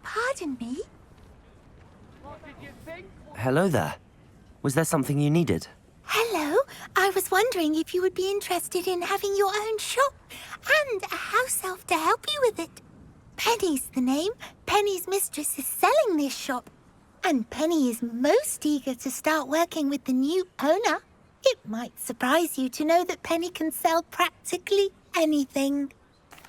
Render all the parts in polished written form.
Pardon me? Hello there. Was there something you needed? Hello. I was wondering if you would be interested in having your own shop and a house elf to help you with it. Penny's the name. Penny's mistress is selling this shop. And Penny is most eager to start working with the new owner. It might surprise you to know that Penny can sell practically anything.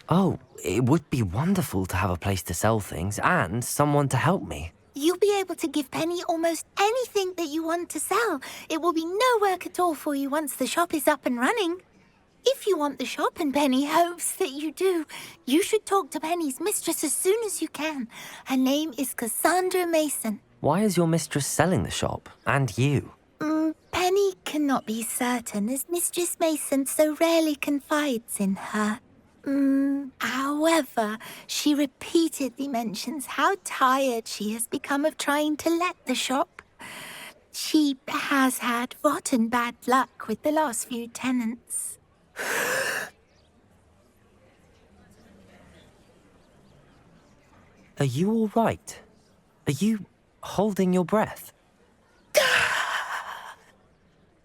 Oh, it would be wonderful to have a place to sell things and someone to help me. You'll be able to give Penny almost anything that you want to sell. It will be no work at all for you once the shop is up and running. If you want the shop, and Penny hopes that you do, you should talk to Penny's mistress as soon as you can. Her name is Cassandra Mason. Why is your mistress selling the shop? And you? Penny cannot be certain, as Mistress Mason so rarely confides in her. However, she repeatedly mentions how tired she has become of trying to let the shop. She has had rotten bad luck with the last few tenants. Are you all right? Are you holding your breath?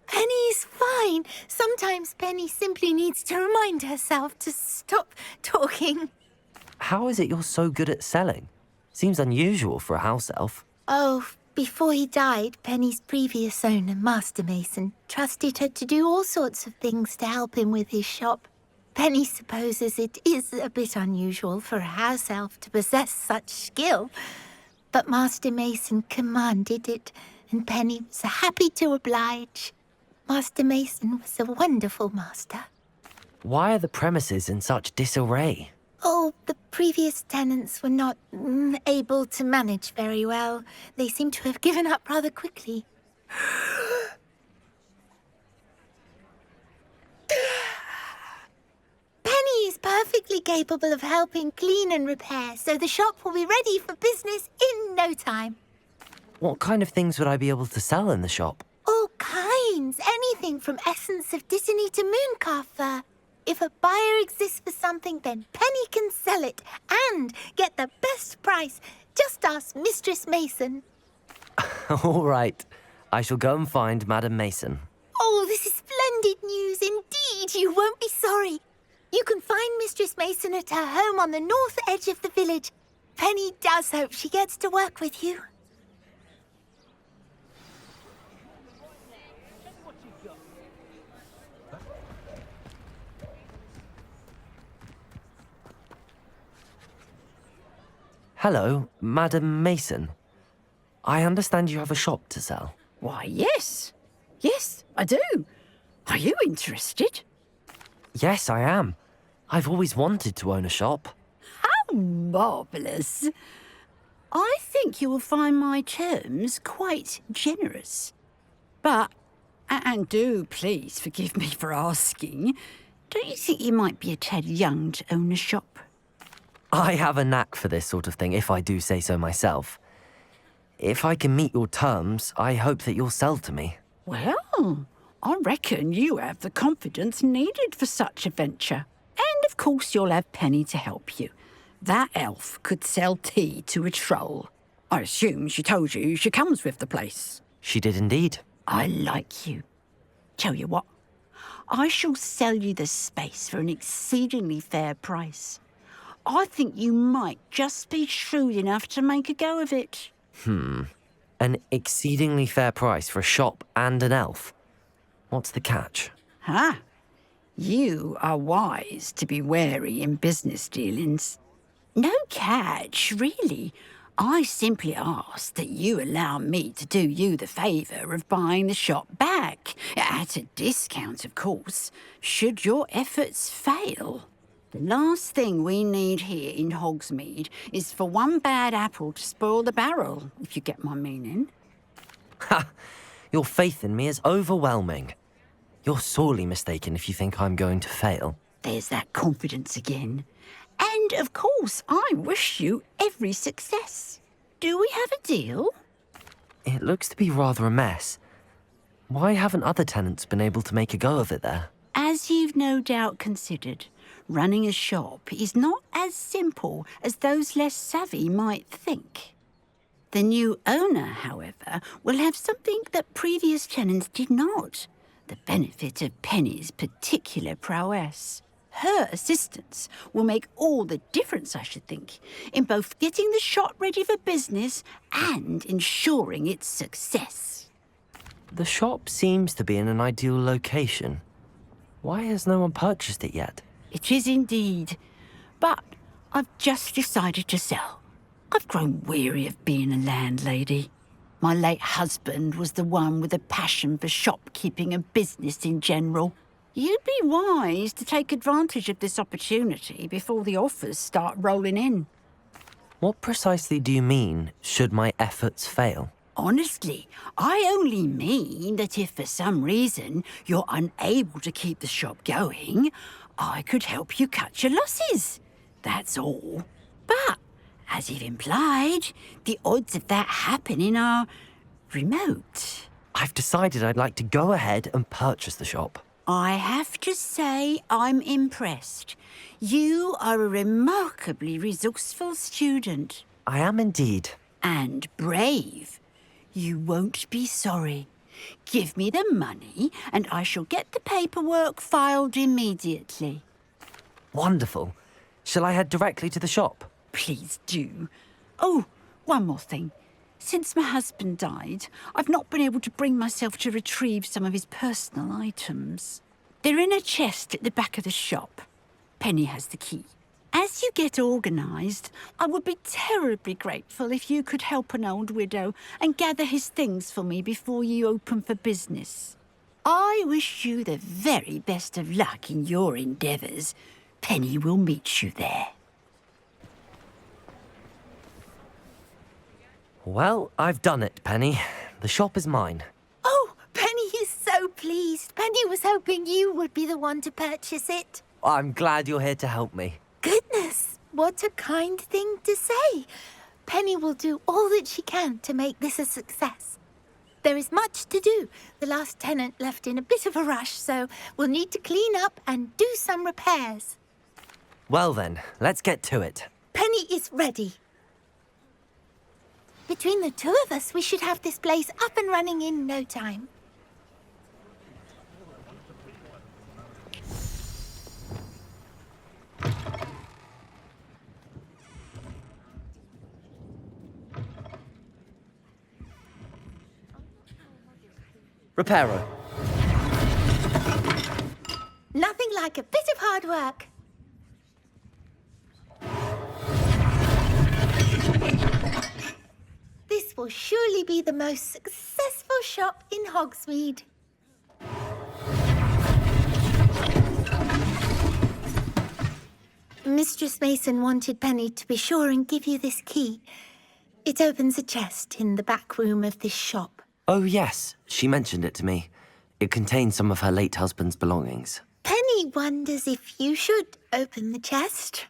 Penny's fine. Sometimes Penny simply needs to remind herself to stop talking. How is it you're so good at selling? Seems unusual for a house elf. Oh, before he died, Penny's previous owner, Master Mason, trusted her to do all sorts of things to help him with his shop. Penny supposes it is a bit unusual for a house elf to possess such skill, but Master Mason commanded it, and Penny was happy to oblige. Master Mason was a wonderful master. Why are the premises in such disarray? Oh, the previous tenants were not able to manage very well. They seem to have given up rather quickly. Penny is perfectly capable of helping clean and repair, so the shop will be ready for business in no time. What kind of things would I be able to sell in the shop? All kinds. Anything from essence of Disney to mooncalf fur. If a buyer exists for something, then Penny can sell it and get the best price. Just ask Mistress Mason. All right. I shall go and find Madam Mason. Oh, this is splendid news indeed. You won't be sorry. You can find Mistress Mason at her home on the north edge of the village. Penny does hope she gets to work with you. Hello, Madam Mason. I understand you have a shop to sell. Why, yes. Yes, I do. Are you interested? Yes, I am. I've always wanted to own a shop. How marvellous. I think you will find my terms quite generous. But, and do please forgive me for asking, don't you think you might be a tad young to own a shop? I have a knack for this sort of thing, if I do say so myself. If I can meet your terms, I hope that you'll sell to me. Well, I reckon you have the confidence needed for such a venture. And of course you'll have Penny to help you. That elf could sell tea to a troll. I assume she told you she comes with the place. She did indeed. I like you. Tell you what, I shall sell you the space for an exceedingly fair price. I think you might just be shrewd enough to make a go of it. An exceedingly fair price for a shop and an elf. What's the catch? Ah, you are wise to be wary in business dealings. No catch, really. I simply ask that you allow me to do you the favour of buying the shop back, at a discount, of course, should your efforts fail. The last thing we need here in Hogsmeade is for one bad apple to spoil the barrel, if you get my meaning. Ha! Your faith in me is overwhelming. You're sorely mistaken if you think I'm going to fail. There's that confidence again. And, of course, I wish you every success. Do we have a deal? It looks to be rather a mess. Why haven't other tenants been able to make a go of it there? As you've no doubt considered, running a shop is not as simple as those less savvy might think. The new owner, however, will have something that previous tenants did not, the benefit of Penny's particular prowess. Her assistance will make all the difference, I should think, in both getting the shop ready for business and ensuring its success. The shop seems to be in an ideal location. Why has no one purchased it yet? It is indeed, but I've just decided to sell. I've grown weary of being a landlady. My late husband was the one with a passion for shopkeeping and business in general. You'd be wise to take advantage of this opportunity before the offers start rolling in. What precisely do you mean, should my efforts fail? Honestly, I only mean that if for some reason you're unable to keep the shop going, I could help you cut your losses. That's all. But, as you've implied, the odds of that happening are remote. I've decided I'd like to go ahead and purchase the shop. I have to say I'm impressed. You are a remarkably resourceful student. I am indeed. And brave. You won't be sorry. Give me the money and I shall get the paperwork filed immediately. Wonderful. Shall I head directly to the shop? Please do. Oh, one more thing. Since my husband died, I've not been able to bring myself to retrieve some of his personal items. They're in a chest at the back of the shop. Penny has the key. As you get organised, I would be terribly grateful if you could help an old widow and gather his things for me before you open for business. I wish you the very best of luck in your endeavours. Penny will meet you there. Well, I've done it, Penny. The shop is mine. Oh, Penny is so pleased. Penny was hoping you would be the one to purchase it. I'm glad you're here to help me. Goodness, what a kind thing to say. Penny will do all that she can to make this a success. There is much to do. The last tenant left in a bit of a rush, so we'll need to clean up and do some repairs. Well then, let's get to it. Penny is ready. Between the two of us, we should have this place up and running in no time. Reparo. Nothing like a bit of hard work. This will surely be the most successful shop in Hogsmeade. Mistress Mason wanted Penny to be sure and give you this key. It opens a chest in the back room of this shop. Oh yes, she mentioned it to me. It contains some of her late husband's belongings. Penny wonders if you should open the chest.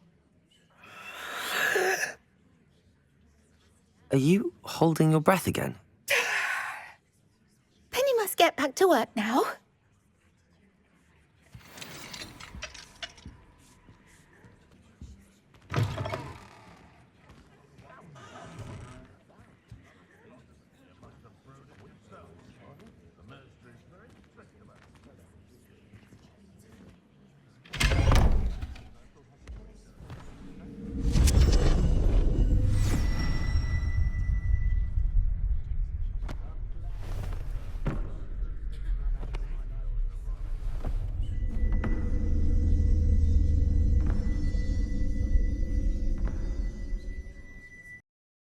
Are you holding your breath again? Penny must get back to work now.